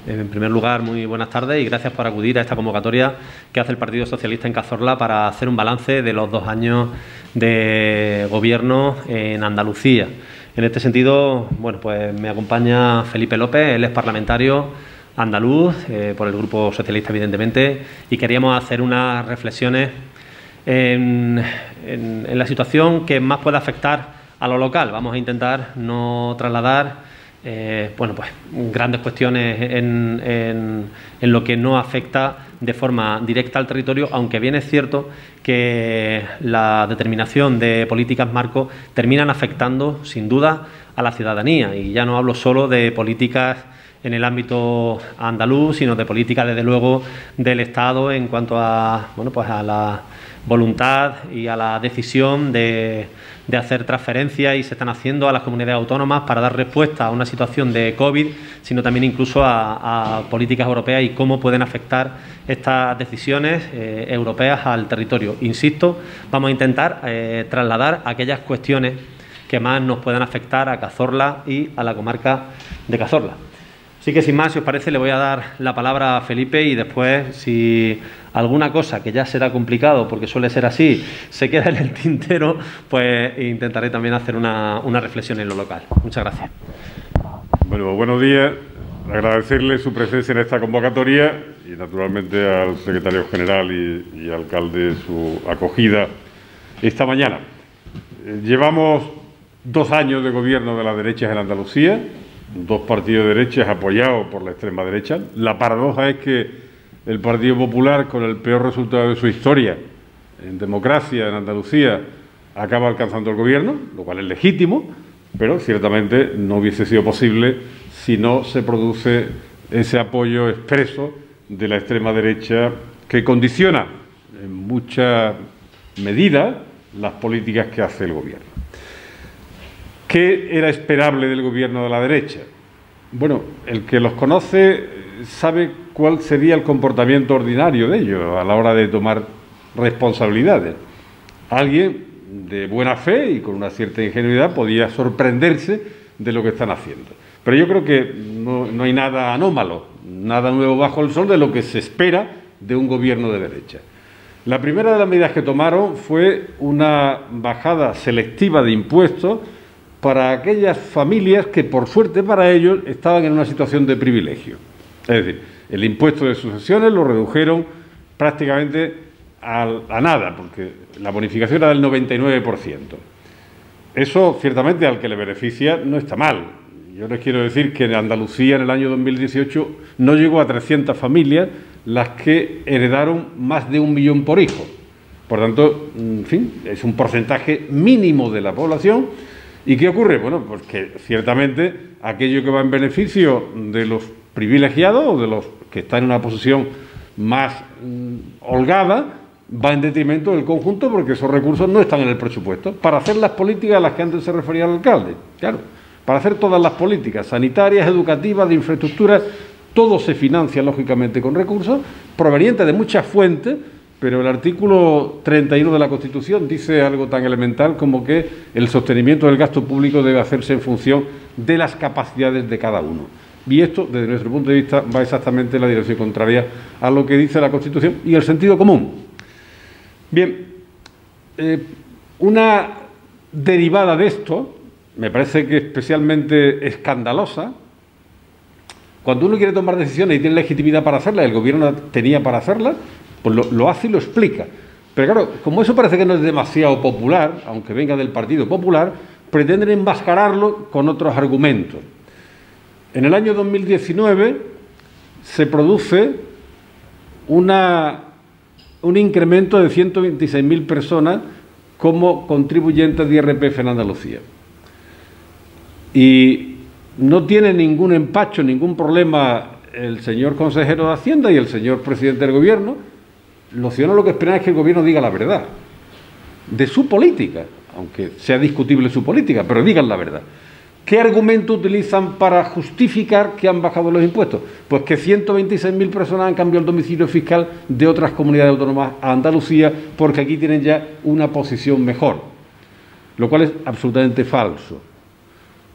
En primer lugar, muy buenas tardes y gracias por acudir a esta convocatoria que hace el Partido Socialista en Cazorla para hacer un balance de los 2 años de gobierno en Andalucía. En este sentido, bueno, pues me acompaña Felipe López, él es parlamentario andaluz por el Grupo Socialista, evidentemente, y queríamos hacer unas reflexiones en la situación que más puede afectar a lo local. Vamos a intentar no trasladar bueno, pues grandes cuestiones en lo que no afecta de forma directa al territorio, aunque bien es cierto que la determinación de políticas marco terminan afectando sin duda a la ciudadanía, y ya no hablo solo de políticas en el ámbito andaluz, sino de políticas desde luego del Estado en cuanto a, bueno, pues a la voluntad y a la decisión de hacer transferencias, y se están haciendo a las comunidades autónomas para dar respuesta a una situación de COVID, sino también incluso a políticas europeas y cómo pueden afectar estas decisiones europeas al territorio. Insisto, vamos a intentar trasladar aquellas cuestiones que más nos puedan afectar a Cazorla y a la comarca de Cazorla. Así que, sin más, si os parece, le voy a dar la palabra a Felipe, y después, si alguna cosa que ya será complicado, porque suele ser así, se queda en el tintero, pues intentaré también hacer una reflexión en lo local. Muchas gracias. Bueno, buenos días. Agradecerle su presencia en esta convocatoria y, naturalmente, al secretario general y alcalde su acogida esta mañana. Llevamos 2 años de gobierno de las derechas en Andalucía, 2 partidos de derechas apoyados por la extrema derecha. La paradoja es que el Partido Popular, con el peor resultado de su historia en democracia en Andalucía, acaba alcanzando el gobierno, lo cual es legítimo, pero ciertamente no hubiese sido posible si no se produce ese apoyo expreso de la extrema derecha que condiciona en mucha medida las políticas que hace el gobierno. ¿Qué era esperable del gobierno de la derecha? Bueno, el que los conoce sabe cuál sería el comportamiento ordinario de ellos a la hora de tomar responsabilidades. Alguien de buena fe y con una cierta ingenuidad podía sorprenderse de lo que están haciendo. Pero yo creo que no hay nada anómalo, nada nuevo bajo el sol de lo que se espera de un gobierno de derecha. La primera de las medidas que tomaron fue una bajada selectiva de impuestos para aquellas familias que, por suerte para ellos, estaban en una situación de privilegio. Es decir, el impuesto de sucesiones lo redujeron prácticamente a nada, porque la bonificación era del 99%. Eso, ciertamente, al que le beneficia no está mal. Yo les quiero decir que en Andalucía, en el año 2018, no llegó a 300 familias las que heredaron más de 1 millón por hijo. Por tanto, en fin, es un porcentaje mínimo de la población. ¿Y qué ocurre? Bueno, pues que ciertamente aquello que va en beneficio de los privilegiados o de los que están en una posición más holgada va en detrimento del conjunto, porque esos recursos no están en el presupuesto para hacer las políticas a las que antes se refería el alcalde. Claro, para hacer todas las políticas sanitarias, educativas, de infraestructuras, todo se financia lógicamente con recursos provenientes de muchas fuentes. Pero el artículo 31 de la Constitución dice algo tan elemental como que el sostenimiento del gasto público debe hacerse en función de las capacidades de cada uno. Y esto, desde nuestro punto de vista, va exactamente en la dirección contraria a lo que dice la Constitución y el sentido común. Bien, una derivada de esto, me parece que especialmente escandalosa, cuando uno quiere tomar decisiones y tiene legitimidad para hacerlas, el gobierno tenía para hacerlas, pues lo hace y lo explica. Pero claro, como eso parece que no es demasiado popular, aunque venga del Partido Popular, pretenden enmascararlo con otros argumentos. En el año 2019 se produce un incremento de 126.000 personas como contribuyentes de IRPF en Andalucía. Y no tiene ningún empacho, ningún problema el señor consejero de Hacienda y el señor presidente del Gobierno. Los ciudadanos lo que esperan es que el gobierno diga la verdad de su política, aunque sea discutible su política, pero digan la verdad. ¿Qué argumento utilizan para justificar que han bajado los impuestos? Pues que 126.000 personas han cambiado el domicilio fiscal de otras comunidades autónomas a Andalucía porque aquí tienen ya una posición mejor, lo cual es absolutamente falso.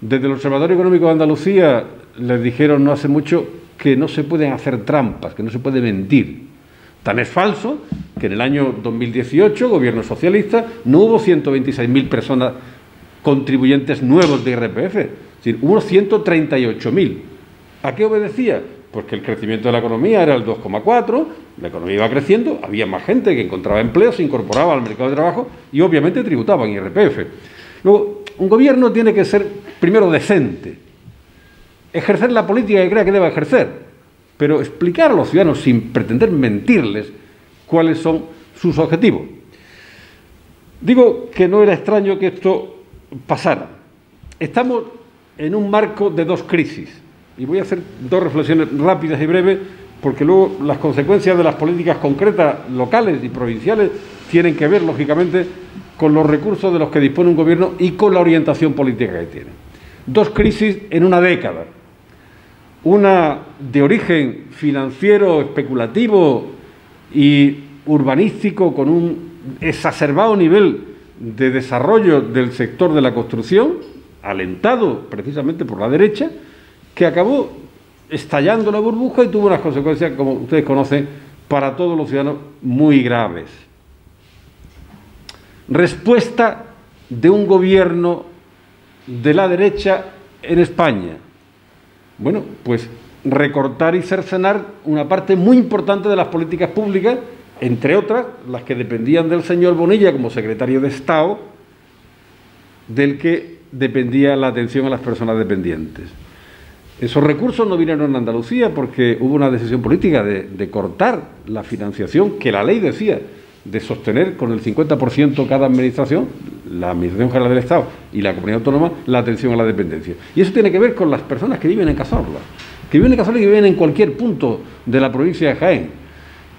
Desde el Observatorio Económico de Andalucía les dijeron no hace mucho que no se pueden hacer trampas, que no se puede mentir. Tan es falso que en el año 2018, gobierno socialista, no hubo 126.000 personas contribuyentes nuevos de IRPF, es decir, hubo 138.000. ¿A qué obedecía? Pues que el crecimiento de la economía era el 2,4, la economía iba creciendo, había más gente que encontraba empleo, se incorporaba al mercado de trabajo y obviamente tributaban IRPF. Luego, un gobierno tiene que ser primero decente, ejercer la política que crea que deba ejercer, pero explicar a los ciudadanos sin pretender mentirles cuáles son sus objetivos. Digo que no era extraño que esto pasara. Estamos en un marco de dos crisis. Y voy a hacer dos reflexiones rápidas y breves, porque luego las consecuencias de las políticas concretas, locales y provinciales, tienen que ver, lógicamente, con los recursos de los que dispone un gobierno y con la orientación política que tiene. Dos crisis en una década. Una de origen financiero, especulativo y urbanístico, con un exacerbado nivel de desarrollo del sector de la construcción, alentado precisamente por la derecha, que acabó estallando la burbuja y tuvo unas consecuencias, como ustedes conocen, para todos los ciudadanos muy graves. Respuesta de un gobierno de la derecha en España. Bueno, pues recortar y cercenar una parte muy importante de las políticas públicas, entre otras, las que dependían del señor Bonilla como secretario de Estado, del que dependía la atención a las personas dependientes. Esos recursos no vinieron en Andalucía porque hubo una decisión política de cortar la financiación que la ley decía de sostener con el 50% cada administración, la Administración General del Estado y la Comunidad Autónoma, la atención a la dependencia. Y eso tiene que ver con las personas que viven en Cazorla, que viven y que viven en cualquier punto de la provincia de Jaén.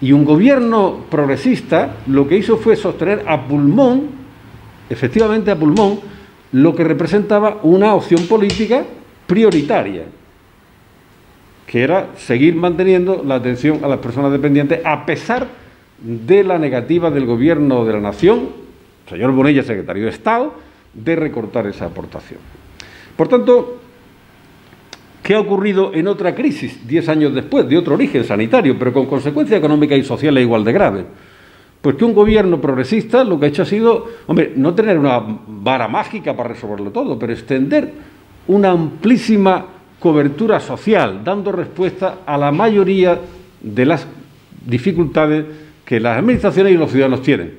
Y un gobierno progresista lo que hizo fue sostener a pulmón, efectivamente a pulmón, lo que representaba una opción política prioritaria, que era seguir manteniendo la atención a las personas dependientes a pesar de la negativa del Gobierno de la Nación, señor Bonilla, secretario de Estado, de recortar esa aportación. Por tanto, ¿qué ha ocurrido en otra crisis, 10 años después, de otro origen sanitario, pero con consecuencias económicas y sociales igual de graves? Pues que un gobierno progresista lo que ha hecho ha sido, hombre, no tener una vara mágica para resolverlo todo, pero extender una amplísima cobertura social, dando respuesta a la mayoría de las dificultades que las administraciones y los ciudadanos tienen,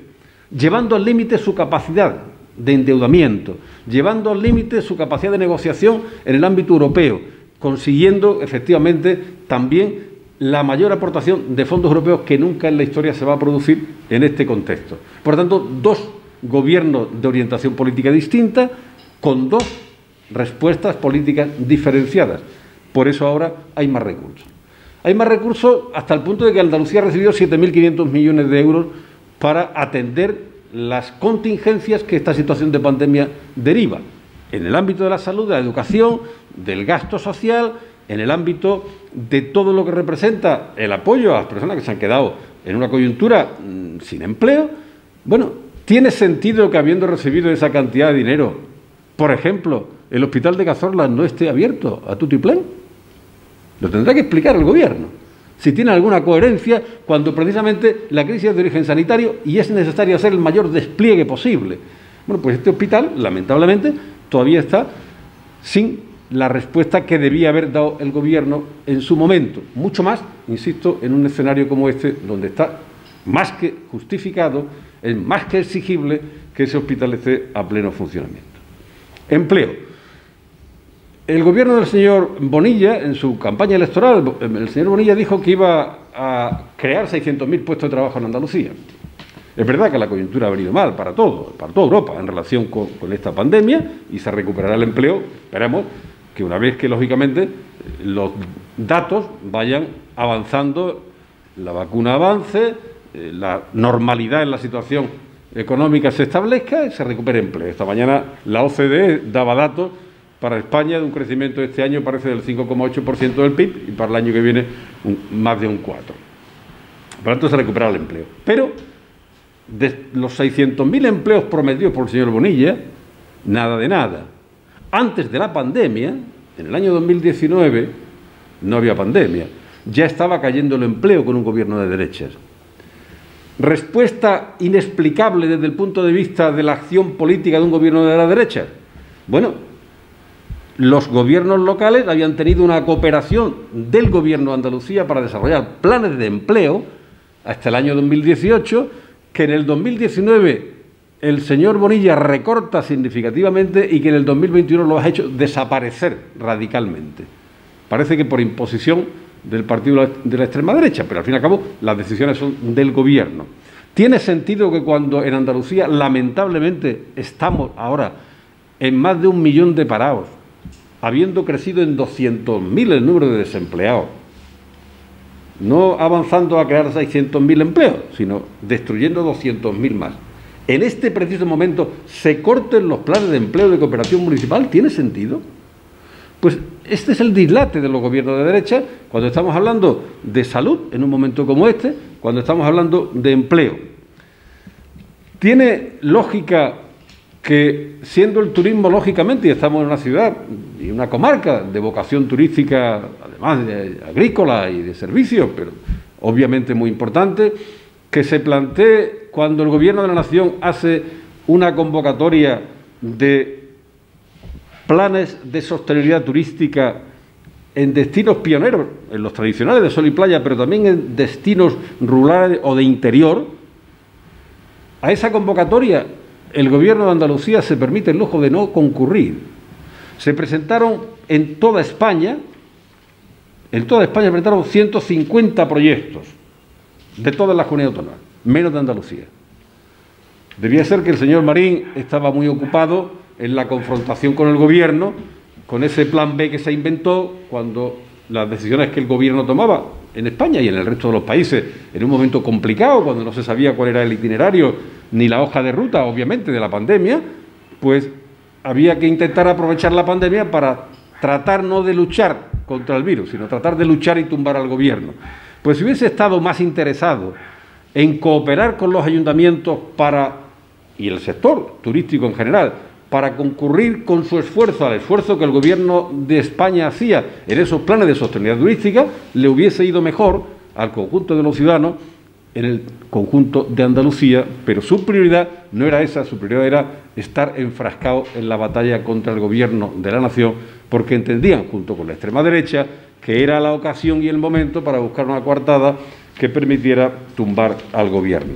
llevando al límite su capacidad de endeudamiento, llevando al límite su capacidad de negociación en el ámbito europeo, consiguiendo efectivamente también la mayor aportación de fondos europeos que nunca en la historia se va a producir en este contexto. Por lo tanto, dos gobiernos de orientación política distinta, con dos respuestas políticas diferenciadas. Por eso ahora hay más recursos. Hay más recursos hasta el punto de que Andalucía ha recibido 7.500 millones de euros para atender las contingencias que esta situación de pandemia deriva, en el ámbito de la salud, de la educación, del gasto social, en el ámbito de todo lo que representa el apoyo a las personas que se han quedado en una coyuntura sin empleo. Bueno, ¿tiene sentido que habiendo recibido esa cantidad de dinero, por ejemplo, el hospital de Cazorla no esté abierto a tutiplén? Lo tendrá que explicar el Gobierno, si tiene alguna coherencia, cuando precisamente la crisis es de origen sanitario y es necesario hacer el mayor despliegue posible. Bueno, pues este hospital, lamentablemente, todavía está sin la respuesta que debía haber dado el Gobierno en su momento. Mucho más, insisto, en un escenario como este, donde está más que justificado, es más que exigible que ese hospital esté a pleno funcionamiento. Empleo. El gobierno del señor Bonilla, en su campaña electoral, el señor Bonilla dijo que iba a crear 600.000 puestos de trabajo en Andalucía. Es verdad que la coyuntura ha venido mal para toda Europa en relación con esta pandemia y se recuperará el empleo. Esperemos que una vez que, lógicamente, los datos vayan avanzando, la vacuna avance, la normalidad en la situación económica se establezca y se recupere empleo. Esta mañana la OCDE daba datos para España de un crecimiento este año parece del 5,8% del PIB y para el año que viene más de un 4%. Por lo tanto, se recupera el empleo. Pero de los 600.000 empleos prometidos por el señor Bonilla, nada de nada. Antes de la pandemia, en el año 2019, no había pandemia. ya estaba cayendo el empleo con un gobierno de derechas. Respuesta inexplicable desde el punto de vista de la acción política de un gobierno de la derecha. Bueno, los gobiernos locales habían tenido una cooperación del gobierno de Andalucía para desarrollar planes de empleo hasta el año 2018, que en el 2019 el señor Bonilla recorta significativamente y que en el 2021 lo ha hecho desaparecer radicalmente. Parece que por imposición del partido de la extrema derecha, pero al fin y al cabo las decisiones son del gobierno. ¿Tiene sentido que cuando en Andalucía lamentablemente estamos ahora en más de 1 millón de parados, habiendo crecido en 200.000 el número de desempleados, no avanzando a crear 600.000 empleos, sino destruyendo 200.000 más, en este preciso momento se corten los planes de empleo de cooperación municipal? ¿Tiene sentido? Pues este es el dislate de los gobiernos de derecha cuando estamos hablando de salud en un momento como este, cuando estamos hablando de empleo. ¿Tiene lógica que, siendo el turismo, lógicamente, y estamos en una ciudad y una comarca de vocación turística, además de agrícola y de servicios, pero obviamente muy importante, que se plantee cuando el Gobierno de la Nación hace una convocatoria de planes de sostenibilidad turística en destinos pioneros, en los tradicionales de sol y playa, pero también en destinos rurales o de interior? A esa convocatoria el Gobierno de Andalucía se permite el lujo de no concurrir. Se presentaron en toda España presentaron 150 proyectos de todas las comunidades autónomas, menos de Andalucía. Debía ser que el señor Marín estaba muy ocupado en la confrontación con el Gobierno, con ese plan B que se inventó cuando las decisiones que el Gobierno tomaba en España y en el resto de los países, en un momento complicado, cuando no se sabía cuál era el itinerario ni la hoja de ruta, obviamente, de la pandemia, pues había que intentar aprovechar la pandemia para tratar no de luchar contra el virus, sino tratar de luchar y tumbar al Gobierno. Pues si hubiese estado más interesado en cooperar con los ayuntamientos y el sector turístico en general, para concurrir con su esfuerzo al esfuerzo que el Gobierno de España hacía en esos planes de sostenibilidad turística, le hubiese ido mejor al conjunto de los ciudadanos en el conjunto de Andalucía, pero su prioridad no era esa, su prioridad era estar enfrascado en la batalla contra el Gobierno de la Nación, porque entendían, junto con la extrema derecha, que era la ocasión y el momento para buscar una coartada que permitiera tumbar al Gobierno.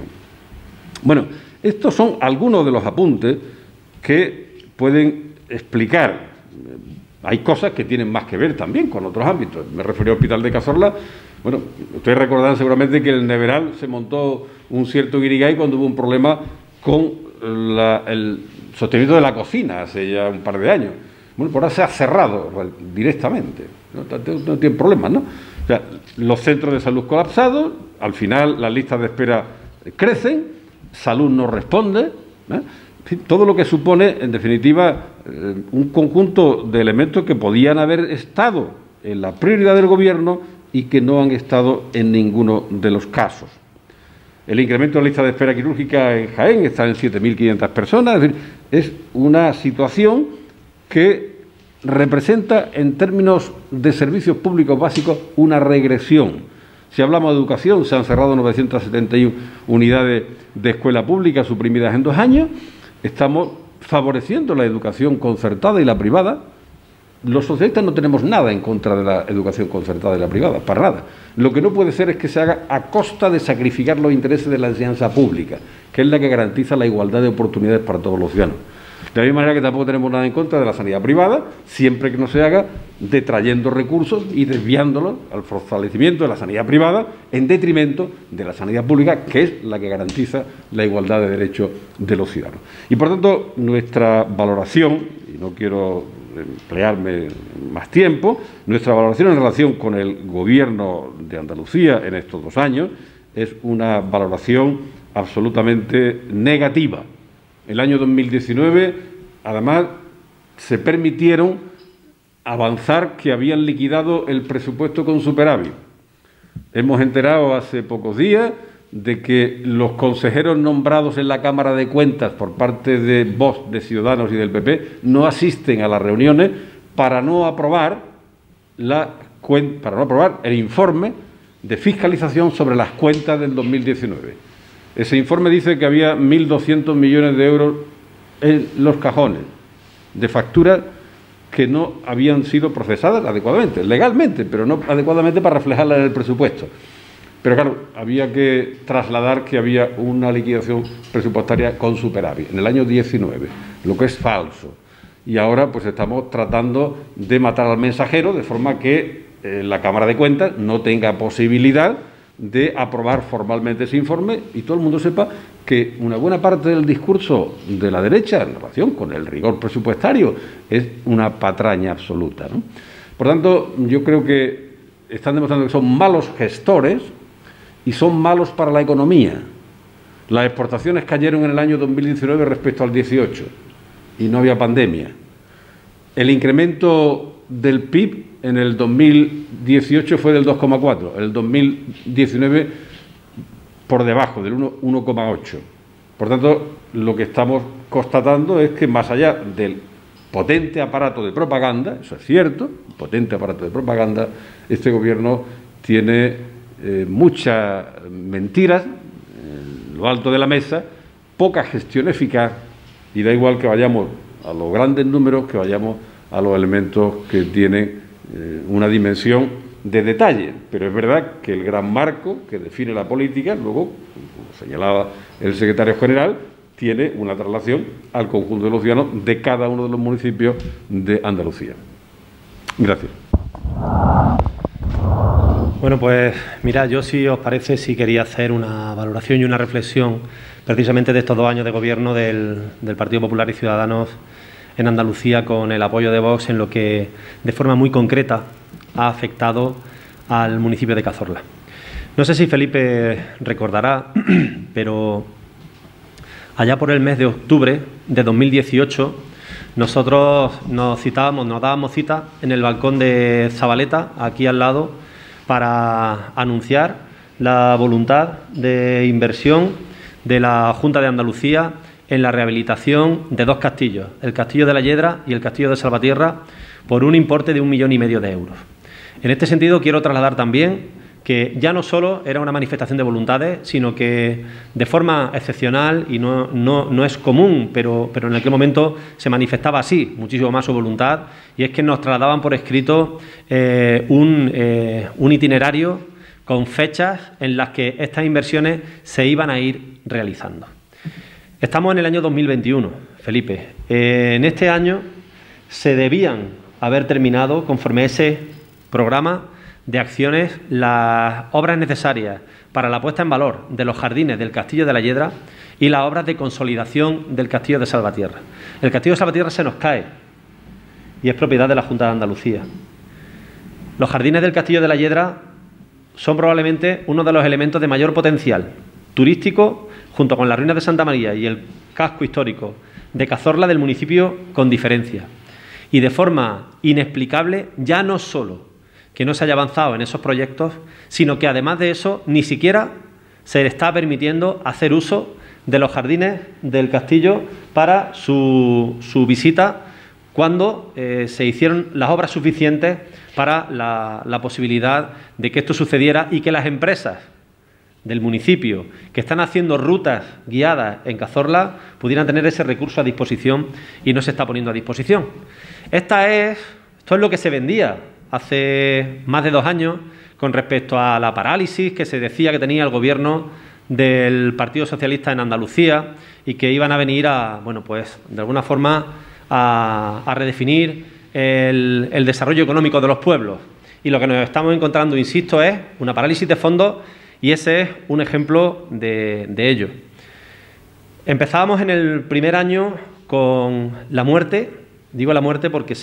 Bueno, estos son algunos de los apuntes que pueden explicar. Hay cosas que tienen más que ver también con otros ámbitos. Me refería al Hospital de Cazorla. Bueno, ustedes recordarán seguramente que en el Neveral se montó un cierto guirigay cuando hubo un problema con el sostenimiento de la cocina hace ya un par de años. Bueno, por ahora se ha cerrado directamente. No tiene problemas, ¿no? O sea, los centros de salud colapsados, al final las listas de espera crecen, salud no responde, ¿eh? Todo lo que supone, en definitiva, un conjunto de elementos que podían haber estado en la prioridad del Gobierno y que no han estado en ninguno de los casos. El incremento de la lista de espera quirúrgica en Jaén está en 7.500 personas. Es decir, es una situación que representa, en términos de servicios públicos básicos, una regresión. Si hablamos de educación, se han cerrado 971 unidades de escuela pública suprimidas en 2 años. Estamos favoreciendo la educación concertada y la privada. Los socialistas no tenemos nada en contra de la educación concertada y la privada, para nada. Lo que no puede ser es que se haga a costa de sacrificar los intereses de la enseñanza pública, que es la que garantiza la igualdad de oportunidades para todos los ciudadanos. De la misma manera que tampoco tenemos nada en contra de la sanidad privada, siempre que no se haga detrayendo recursos y desviándolos al fortalecimiento de la sanidad privada en detrimento de la sanidad pública, que es la que garantiza la igualdad de derechos de los ciudadanos. Y por tanto, nuestra valoración, y no quiero emplearme más tiempo, nuestra valoración en relación con el Gobierno de Andalucía en estos 2 años es una valoración absolutamente negativa. El año 2019, además, se permitieron avanzar que habían liquidado el presupuesto con superávit. Hemos enterado hace pocos días de que los consejeros nombrados en la Cámara de Cuentas por parte de Vox, de Ciudadanos y del PP no asisten a las reuniones para no aprobar la el informe de fiscalización sobre las cuentas del 2019. Ese informe dice que había 1.200 millones de euros en los cajones de facturas que no habían sido procesadas adecuadamente, legalmente, pero no adecuadamente para reflejarlas en el presupuesto. Pero claro, había que trasladar que había una liquidación presupuestaria con superávit en el año 19, lo que es falso. Y ahora pues estamos tratando de matar al mensajero de forma que la Cámara de Cuentas no tenga posibilidad de aprobar formalmente ese informe y todo el mundo sepa que una buena parte del discurso de la derecha en relación con el rigor presupuestario es una patraña absoluta, ¿no? Por tanto, yo creo que están demostrando que son malos gestores y son malos para la economía. Las exportaciones cayeron en el año 2019 respecto al 18 y no había pandemia. El incremento del PIB en el 2018 fue del 2,4, el 2019 por debajo del 1,8. Por tanto, lo que estamos constatando es que más allá del potente aparato de propaganda, eso es cierto, potente aparato de propaganda, este gobierno tiene muchas mentiras en lo alto de la mesa, poca gestión eficaz y da igual que vayamos a los grandes números que vayamos a los elementos que tienen una dimensión de detalle. Pero es verdad que el gran marco que define la política, luego, como señalaba el secretario general, tiene una traslación al conjunto de los ciudadanos de cada uno de los municipios de Andalucía. Gracias. Bueno, pues mira, yo si os parece, sí quería hacer una valoración y una reflexión precisamente de estos 2 años de gobierno del Partido Popular y Ciudadanos en Andalucía con el apoyo de Vox en lo que de forma muy concreta ha afectado al municipio de Cazorla. No sé si Felipe recordará, pero allá por el mes de octubre de 2018 nosotros nos dábamos cita en el balcón de Zabaleta, aquí al lado, para anunciar la voluntad de inversión de la Junta de Andalucía en la rehabilitación de 2 castillos, el Castillo de la Yedra y el Castillo de Salvatierra, por un importe de 1,5 millones de euros. En este sentido, quiero trasladar también que ya no solo era una manifestación de voluntades, sino que de forma excepcional, y no es común, pero en aquel momento se manifestaba así, muchísimo más su voluntad, y es que nos trasladaban por escrito un itinerario con fechas en las que estas inversiones se iban a ir realizando. Estamos en el año 2021, Felipe. En este año se debían haber terminado, conforme a ese programa de acciones, las obras necesarias para la puesta en valor de los jardines del Castillo de la Yedra y las obras de consolidación del Castillo de Salvatierra. El Castillo de Salvatierra se nos cae y es propiedad de la Junta de Andalucía. Los jardines del Castillo de la Yedra son probablemente uno de los elementos de mayor potencial turístico, junto con las ruinas de Santa María y el casco histórico de Cazorla, del municipio con diferencia. Y de forma inexplicable, ya no solo que no se haya avanzado en esos proyectos, sino que además de eso ni siquiera se le está permitiendo hacer uso de los jardines del castillo para su visita, cuando se hicieron las obras suficientes para la posibilidad de que esto sucediera y que las empresas del municipio que están haciendo rutas guiadas en Cazorla pudieran tener ese recurso a disposición, y no se está poniendo a disposición. Esto es lo que se vendía hace más de 2 años con respecto a la parálisis que se decía que tenía el gobierno del Partido Socialista en Andalucía y que iban a venir a, bueno, pues de alguna forma a redefinir el desarrollo económico de los pueblos. Y lo que nos estamos encontrando, insisto, es una parálisis de fondos, y ese es un ejemplo de ello. Empezábamos en el primer año con la muerte, digo la muerte porque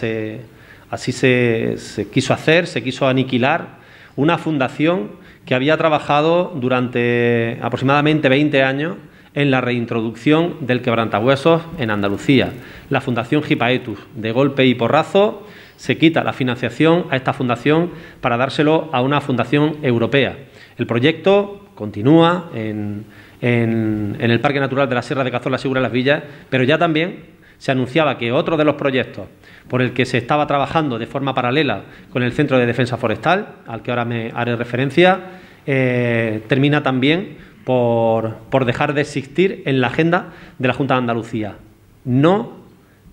así se quiso hacer, se quiso aniquilar una fundación que había trabajado durante aproximadamente 20 años en la reintroducción del quebrantahuesos en Andalucía. La Fundación Gipaetus, de golpe y porrazo, se quita la financiación a esta fundación para dárselo a una fundación europea. El proyecto continúa en el Parque Natural de la Sierra de Cazorla, Segura de las Villas, pero ya también se anunciaba que otro de los proyectos por el que se estaba trabajando de forma paralela con el Centro de Defensa Forestal, al que ahora me haré referencia, termina también por dejar de existir en la agenda de la Junta de Andalucía. No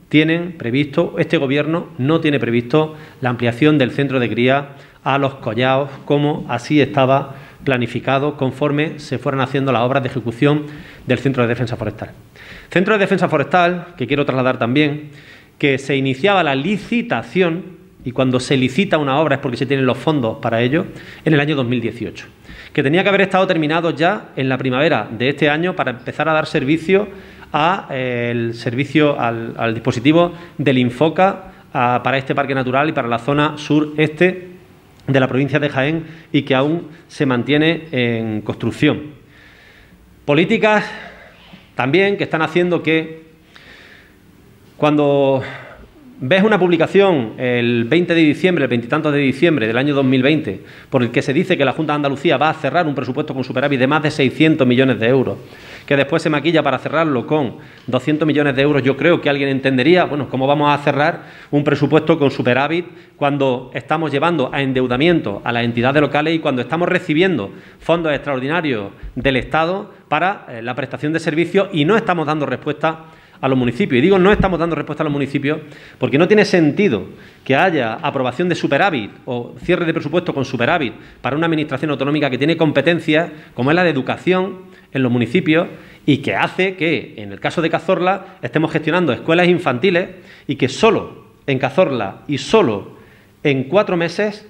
tienen previsto, este Gobierno no tiene previsto la ampliación del centro de cría a Los Collaos, como así estaba planificado conforme se fueran haciendo las obras de ejecución del Centro de Defensa Forestal. Centro de Defensa Forestal, que quiero trasladar también, que se iniciaba la licitación, y cuando se licita una obra es porque se tienen los fondos para ello, en el año 2018, que tenía que haber estado terminado ya en la primavera de este año para empezar a dar servicio al dispositivo del Infoca para este parque natural y para la zona sureste de la provincia de Jaén, y que aún se mantiene en construcción. Políticas también que están haciendo que cuando ves una publicación el 20 de diciembre, el 20 y tantos de diciembre del año 2020, por el que se dice que la Junta de Andalucía va a cerrar un presupuesto con superávit de más de 600 millones de euros, que después se maquilla para cerrarlo con 200 millones de euros, yo creo que alguien entendería, bueno, ¿cómo vamos a cerrar un presupuesto con superávit cuando estamos llevando a endeudamiento a las entidades locales y cuando estamos recibiendo fondos extraordinarios del Estado para la prestación de servicios y no estamos dando respuesta a los municipios? Y digo, no estamos dando respuesta a los municipios porque no tiene sentido que haya aprobación de superávit o cierre de presupuesto con superávit para una administración autonómica que tiene competencias como es la de educación en los municipios y que hace que, en el caso de Cazorla, estemos gestionando escuelas infantiles y que solo en Cazorla y solo en 4 meses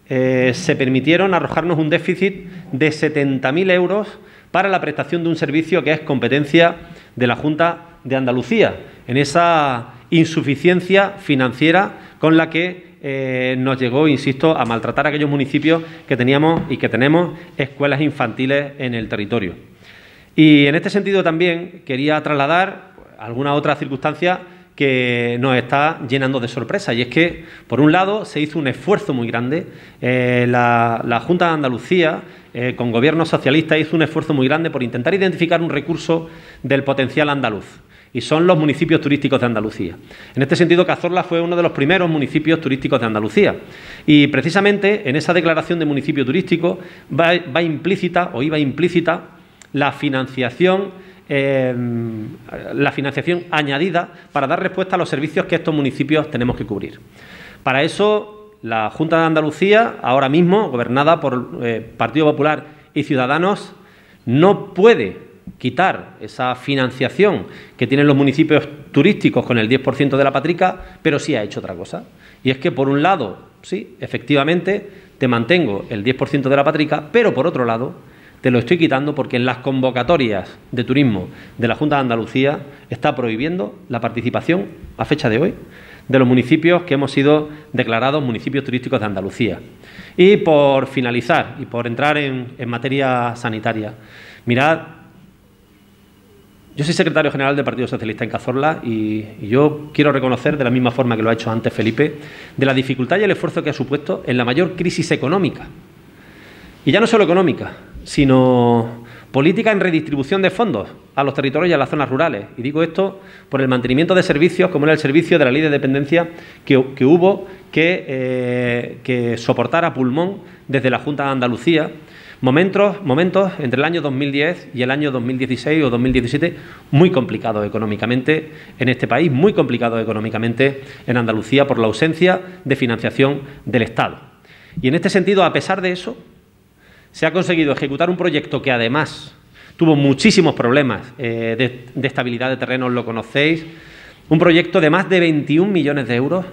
se permitieron arrojarnos un déficit de 70.000 euros para la prestación de un servicio que es competencia de la Junta de Andalucía, en esa insuficiencia financiera con la que nos llegó, insisto, a maltratar a aquellos municipios que teníamos y que tenemos escuelas infantiles en el territorio. Y en este sentido también quería trasladar alguna otra circunstancia que nos está llenando de sorpresa, y es que, por un lado, se hizo un esfuerzo muy grande, la Junta de Andalucía, con gobierno socialista, hizo un esfuerzo muy grande por intentar identificar un recurso del potencial andaluz, y son los municipios turísticos de Andalucía. En este sentido, Cazorla fue uno de los primeros municipios turísticos de Andalucía, y precisamente en esa declaración de municipio turístico iba implícita la financiación añadida para dar respuesta a los servicios que estos municipios tenemos que cubrir. Para eso, la Junta de Andalucía, ahora mismo gobernada por Partido Popular y Ciudadanos, no puede quitar esa financiación que tienen los municipios turísticos con el 10% de la patrica, pero sí ha hecho otra cosa. Y es que, por un lado, sí, efectivamente, te mantengo el 10% de la patrica, pero por otro lado, te lo estoy quitando porque en las convocatorias de turismo de la Junta de Andalucía está prohibiendo la participación, a fecha de hoy, de los municipios que hemos sido declarados municipios turísticos de Andalucía. Y por finalizar y por entrar en materia sanitaria, mirad, yo soy secretario general del Partido Socialista en Cazorla y yo quiero reconocer, de la misma forma que lo ha hecho antes Felipe, de la dificultad y el esfuerzo que ha supuesto en la mayor crisis económica. Y ya no solo económica, sino política en redistribución de fondos a los territorios y a las zonas rurales. Y digo esto por el mantenimiento de servicios, como era el servicio de la Ley de Dependencia que hubo que soportar a pulmón desde la Junta de Andalucía. Momentos entre el año 2010 y el año 2016 o 2017 muy complicados económicamente en este país, muy complicados económicamente en Andalucía por la ausencia de financiación del Estado. Y en este sentido, a pesar de eso, se ha conseguido ejecutar un proyecto que además tuvo muchísimos problemas de estabilidad de terrenos, lo conocéis, un proyecto de más de 21 millones de euros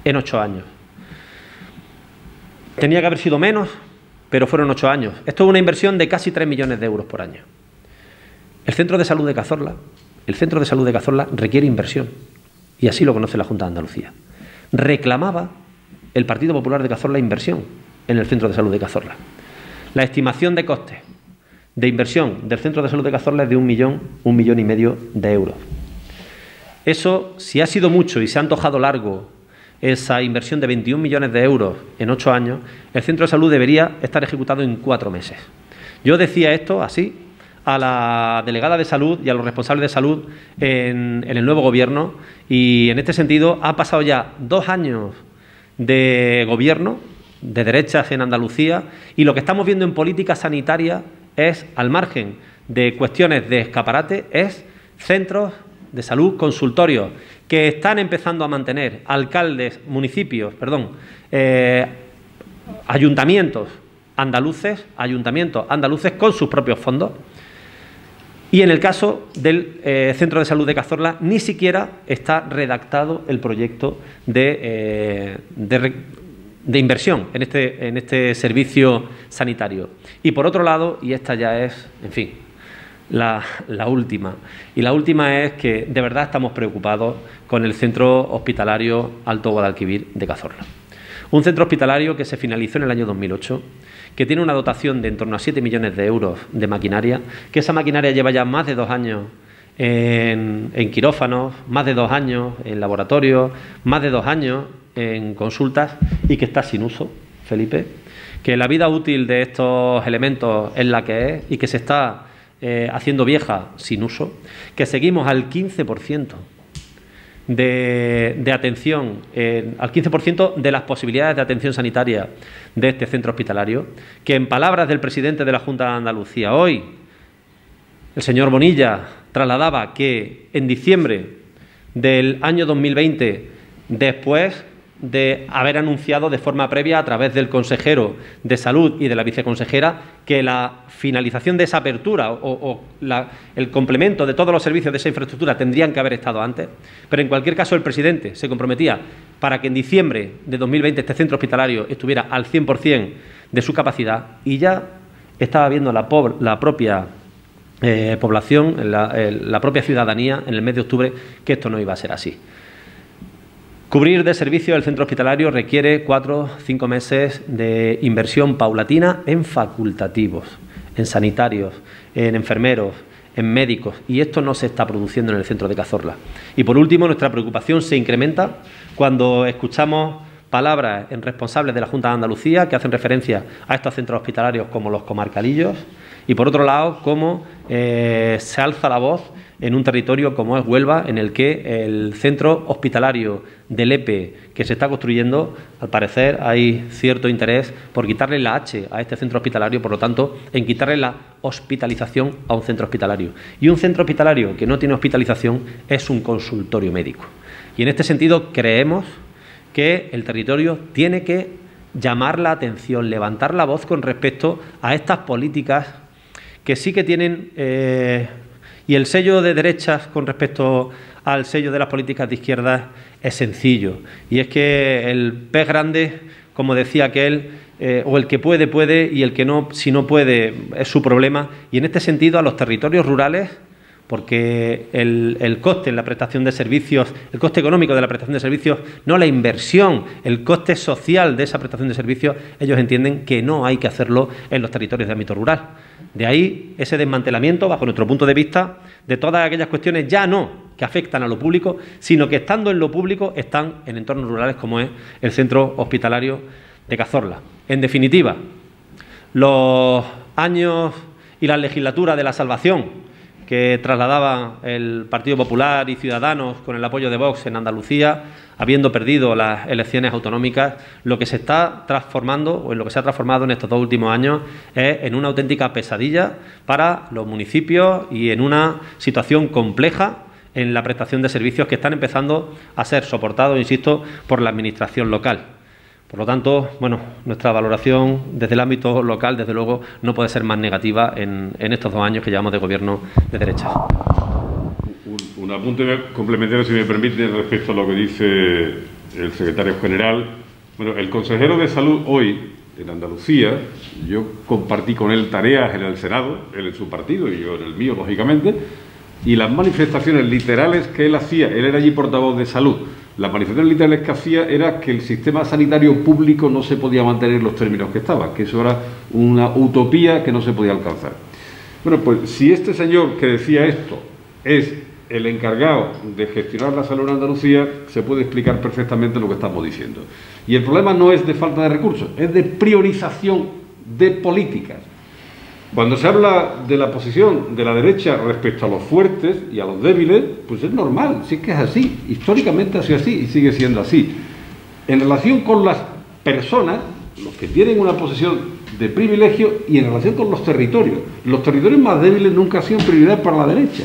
en 8 años. Tenía que haber sido menos, pero fueron 8 años. Esto es una inversión de casi 3 millones de euros por año. El Centro de Salud de Cazorla requiere inversión, y así lo conoce la Junta de Andalucía. Reclamaba el Partido Popular de Cazorla inversión en el Centro de Salud de Cazorla. La estimación de costes de inversión del Centro de Salud de Cazorla es de 1,5 millones de euros. Eso, si ha sido mucho y se ha antojado largo esa inversión de 21 millones de euros en 8 años, el Centro de Salud debería estar ejecutado en 4 meses. Yo decía esto así, a la delegada de salud y a los responsables de salud en el nuevo gobierno, y en este sentido han pasado ya 2 años de gobierno de derechas en Andalucía, y lo que estamos viendo en política sanitaria es, al margen de cuestiones de escaparate, es centros de salud, consultorios, que están empezando a mantener ayuntamientos andaluces con sus propios fondos. Y en el caso del Centro de Salud de Cazorla ni siquiera está redactado el proyecto de inversión en este servicio sanitario. Y por otro lado, y esta ya es, en fin, la última. Y la última es que de verdad estamos preocupados con el Centro Hospitalario Alto Guadalquivir de Cazorla. Un centro hospitalario que se finalizó en el año 2008, que tiene una dotación de en torno a 7 millones de euros de maquinaria, que esa maquinaria lleva ya más de 2 años en quirófanos, más de 2 años en laboratorios, más de 2 años en consultas, y que está sin uso, Felipe, que la vida útil de estos elementos es la que es y que se está haciendo vieja sin uso, que seguimos al 15% de atención, al 15% de las posibilidades de atención sanitaria de este centro hospitalario, que en palabras del presidente de la Junta de Andalucía hoy, el señor Bonilla, trasladaba que en diciembre del año 2020, después de haber anunciado de forma previa a través del consejero de Salud y de la viceconsejera que la finalización de esa apertura el complemento de todos los servicios de esa infraestructura tendrían que haber estado antes, pero en cualquier caso el presidente se comprometía para que en diciembre de 2020 este centro hospitalario estuviera al 100% de su capacidad, y ya estaba viendo la propia población, la propia ciudadanía en el mes de octubre que esto no iba a ser así. Cubrir de servicio el centro hospitalario requiere 4 o 5 meses de inversión paulatina en facultativos, en sanitarios, en enfermeros, en médicos, y esto no se está produciendo en el centro de Cazorla. Y por último, nuestra preocupación se incrementa cuando escuchamos palabras en responsables de la Junta de Andalucía que hacen referencia a estos centros hospitalarios como los comarcalillos, y por otro lado, cómo se alza la voz en un territorio como es Huelva, en el que el centro hospitalario del EPE que se está construyendo, al parecer hay cierto interés por quitarle la H a este centro hospitalario, por lo tanto, en quitarle la hospitalización a un centro hospitalario. Y un centro hospitalario que no tiene hospitalización es un consultorio médico. Y en este sentido creemos que el territorio tiene que llamar la atención, levantar la voz con respecto a estas políticas que sí que tienen... Y el sello de derechas con respecto al sello de las políticas de izquierdas es sencillo. Y es que el pez grande, como decía aquel, o el que puede, puede, y el que no, si no puede, es su problema. Y en este sentido, a los territorios rurales, porque el coste en la prestación de servicios, el coste económico de la prestación de servicios, no la inversión, el coste social de esa prestación de servicios, ellos entienden que no hay que hacerlo en los territorios de ámbito rural. De ahí ese desmantelamiento, bajo nuestro punto de vista, de todas aquellas cuestiones ya no que afectan a lo público, sino que estando en lo público están en entornos rurales como es el centro hospitalario de Cazorla. En definitiva, los años y la legislatura de la salvación que trasladaba el Partido Popular y Ciudadanos con el apoyo de Vox en Andalucía, habiendo perdido las elecciones autonómicas, lo que se está transformando, o en lo que se ha transformado en estos 2 últimos años, es en una auténtica pesadilla para los municipios y en una situación compleja en la prestación de servicios que están empezando a ser soportados, insisto, por la administración local. Por lo tanto, bueno, nuestra valoración desde el ámbito local, desde luego, no puede ser más negativa en estos 2 años que llevamos de gobierno de derechas. Un apunte complementario, si me permite, respecto a lo que dice el secretario general. Bueno, el consejero de Salud hoy, en Andalucía, yo compartí con él tareas en el Senado, él en su partido y yo en el mío, lógicamente, y las manifestaciones literales que él hacía, él era allí portavoz de Salud, las manifestaciones literales que hacía era que el sistema sanitario público no se podía mantener en los términos que estaba, que eso era una utopía que no se podía alcanzar. Bueno, pues si este señor que decía esto es el encargado de gestionar la salud en Andalucía, se puede explicar perfectamente lo que estamos diciendo. Y el problema no es de falta de recursos, es de priorización de políticas. Cuando se habla de la posición de la derecha respecto a los fuertes y a los débiles, pues es normal, sí que es así, históricamente ha sido así y sigue siendo así. En relación con las personas, los que tienen una posición de privilegio, y en relación con los territorios más débiles nunca han sido prioridad para la derecha,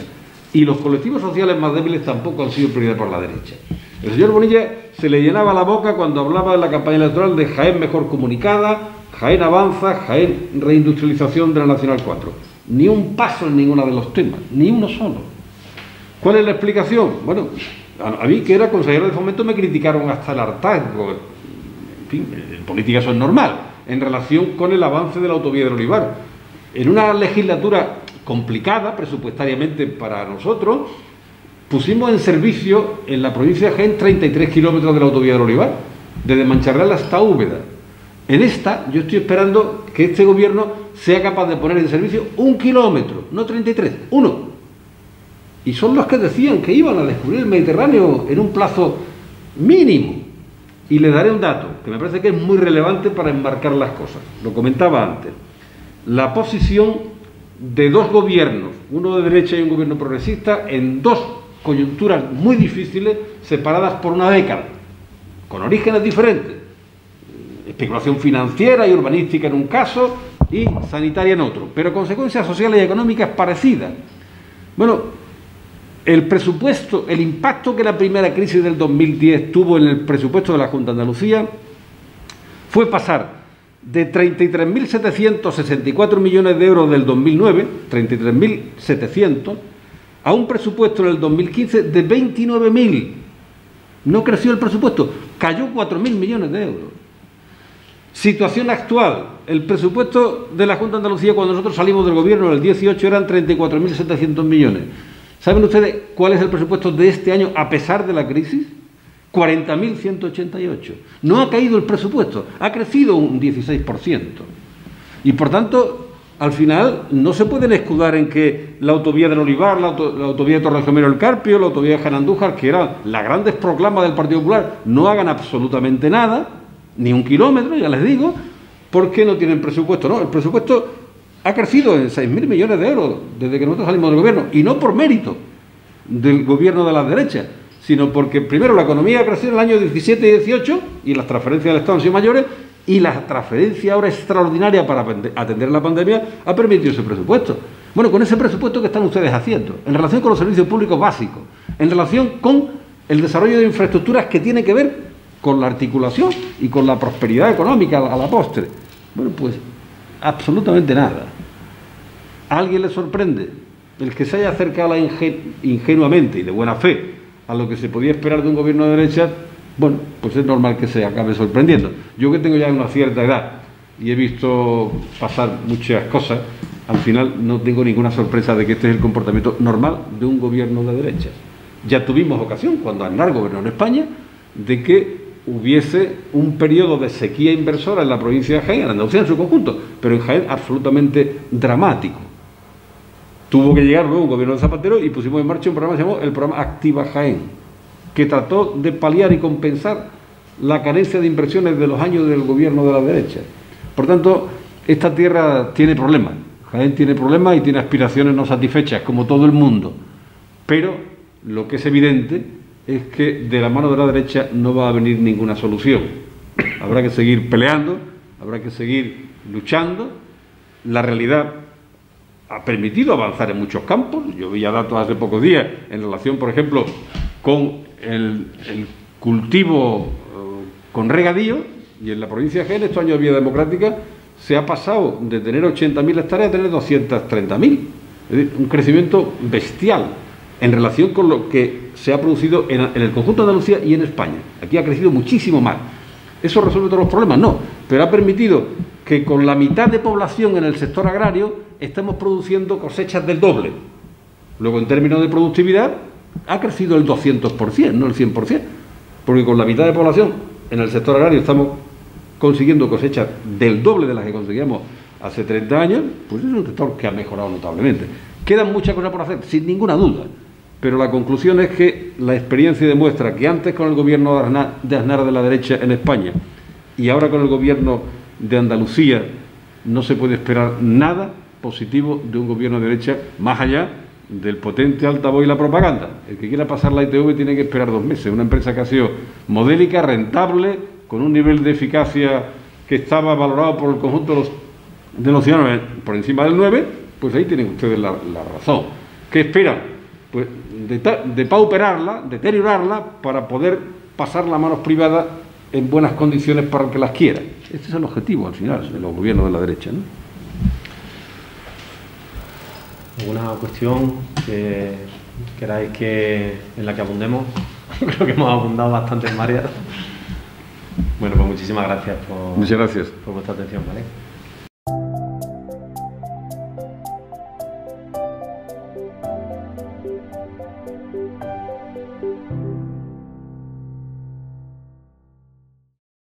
y los colectivos sociales más débiles tampoco han sido prioridad para la derecha. El señor Bonilla se le llenaba la boca cuando hablaba en la campaña electoral de Jaén mejor comunicada, Jaén avanza, Jaén reindustrialización de la Nacional 4. Ni un paso en ninguno de los temas, ni uno solo. ¿Cuál es la explicación? Bueno, a mí, que era consejero de Fomento, me criticaron hasta el hartazgo. En fin, en política eso es normal, en relación con el avance de la autovía del Olivar. En una legislatura complicada presupuestariamente para nosotros, pusimos en servicio en la provincia de Jaén 33 kilómetros de la autovía del Olivar, desde Mancharreal hasta Úbeda. En esta, yo estoy esperando que este gobierno sea capaz de poner en servicio 1 kilómetro, no 33, 1. Y son los que decían que iban a descubrir el Mediterráneo en un plazo mínimo. Y le daré un dato, que me parece que es muy relevante para enmarcar las cosas. Lo comentaba antes. La posición de dos gobiernos, uno de derecha y un gobierno progresista, en dos coyunturas muy difíciles, separadas por una década, con orígenes diferentes. Especulación financiera y urbanística en un caso y sanitaria en otro, pero consecuencias sociales y económicas parecidas. Bueno, el presupuesto, el impacto que la primera crisis del 2010 tuvo en el presupuesto de la Junta de Andalucía fue pasar de 33.764 millones de euros del 2009, 33.700, a un presupuesto en el 2015 de 29.000. No creció el presupuesto, cayó 4.000 millones de euros. Situación actual, el presupuesto de la Junta de Andalucía cuando nosotros salimos del gobierno en el 18 eran 34.700 millones. ¿Saben ustedes cuál es el presupuesto de este año a pesar de la crisis? 40.188. No ha caído el presupuesto, ha crecido un 16%. Y por tanto, al final, no se pueden escudar en que la autovía del Olivar, la autovía de Torrejomero del Carpio, la autovía de Jaén Andújar, que eran las grandes proclamas del Partido Popular, no hagan absolutamente nada, ni 1 kilómetro, ya les digo, porque no tienen presupuesto. No, el presupuesto ha crecido en 6.000 millones de euros desde que nosotros salimos del gobierno, y no por mérito del gobierno de la derecha, sino porque primero la economía ha crecido en el año 17 y 18 y las transferencias del Estado han sido mayores, y la transferencia ahora extraordinaria para atender la pandemia ha permitido ese presupuesto. Bueno, con ese presupuesto que están ustedes haciendo, en relación con los servicios públicos básicos, en relación con el desarrollo de infraestructuras que tiene que ver con la articulación y con la prosperidad económica a la postre. Bueno, pues absolutamente nada. ¿A alguien le sorprende el que se haya acercado ingenuamente y de buena fe a lo que se podía esperar de un gobierno de derecha? Bueno, pues es normal que se acabe sorprendiendo. Yo, que tengo ya una cierta edad y he visto pasar muchas cosas, al final no tengo ninguna sorpresa de que este es el comportamiento normal de un gobierno de derecha. Ya tuvimos ocasión, cuando Aznar gobernó en España, de que hubiese un periodo de sequía inversora en la provincia de Jaén, en Andalucía en su conjunto, pero en Jaén absolutamente dramático. Tuvo que llegar luego un gobierno de Zapatero y pusimos en marcha un programa que se llamó el programa Activa Jaén, que trató de paliar y compensar la carencia de inversiones de los años del gobierno de la derecha. Por tanto, esta tierra tiene problemas, Jaén tiene problemas y tiene aspiraciones no satisfechas, como todo el mundo, pero lo que es evidente es que de la mano de la derecha no va a venir ninguna solución. Habrá que seguir peleando, habrá que seguir luchando. La realidad ha permitido avanzar en muchos campos. Yo veía datos hace pocos días en relación, por ejemplo, con el cultivo con regadío, y en la provincia de Jaén, estos años de Vía Democrática, se ha pasado de tener 80.000 hectáreas a tener 230.000. Es decir, un crecimiento bestial en relación con lo que se ha producido en el conjunto de Andalucía y en España. Aquí ha crecido muchísimo más. ¿Eso resuelve todos los problemas? No, pero ha permitido que con la mitad de población en el sector agrario estemos produciendo cosechas del doble. Luego, en términos de productividad, ha crecido el 200%, no el 100%, porque con la mitad de población en el sector agrario estamos consiguiendo cosechas del doble de las que conseguíamos hace 30 años, pues es un sector que ha mejorado notablemente. Quedan muchas cosas por hacer, sin ninguna duda, pero la conclusión es que la experiencia demuestra que antes con el gobierno de Aznar de la derecha en España y ahora con el gobierno de Andalucía no se puede esperar nada positivo de un gobierno de derecha, más allá del potente altavoz y la propaganda. El que quiera pasar la ITV tiene que esperar 2 meses. Una empresa que ha sido modélica, rentable, con un nivel de eficacia que estaba valorado por el conjunto de los ciudadanos por encima del 9, pues ahí tienen ustedes la razón. ¿Qué esperan? Pues de pauperarla, deteriorarla, para poder pasarla a manos privadas en buenas condiciones para el que las quiera. Este es el objetivo, al final, de los gobiernos de la derecha, ¿no? ¿Alguna cuestión que queráis en la que abundemos? Creo que hemos abundado bastante en varias. Bueno, pues muchísimas gracias Muchas gracias por vuestra atención, ¿vale?